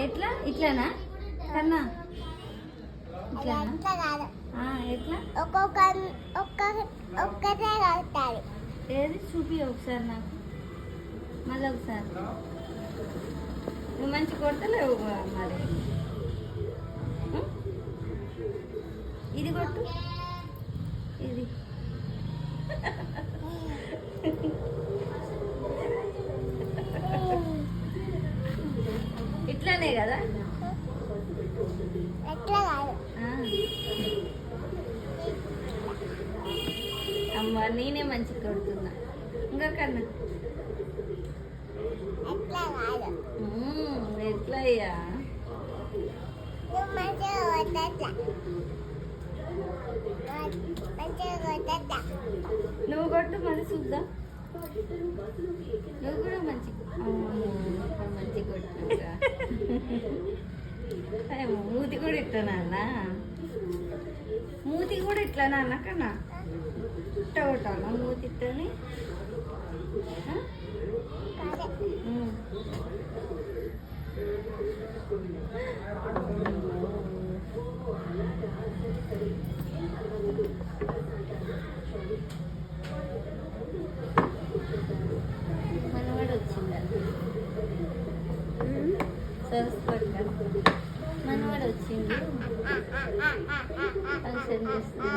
ఎట్లా ఇట్లానా కన్నా ఇట్లానా ఎట్లా ఒక్కటే కలుగుతారు. ఏది చూపి ఒకసారి నాకు మళ్ళీ ఒకసారి. నువ్వు మంచి కొట్టలేవు మరి. ఇది కొట్టు ఇది. ఇట్లానే కదా. ఎట్లా కాదు. అమ్మ నేనే మంచి కొడుతున్నా. ఇంకా కన్నా ఎట్లా కాదు. ఎట్లా అయ్యా నువ్వు మంచిగా కొట్టట్లా. మంచిగా కొట్టట్లా. నువ్వు కొట్టు మరి చూద్దాం. నువ్వు కూడా మంచి మంచి కొట్టినావుగా. మూతి కూడా ఇట్లా నాన్న. మూతి కూడా ఇట్లా నాన్న కన్నా ఇట్ట కొట్టాలా మూతి ఇట్టని. మనవాడు వచ్చిందా సరస్వతి మనవాడు వచ్చింది ఫంక్షన్ చేస్తున్నా.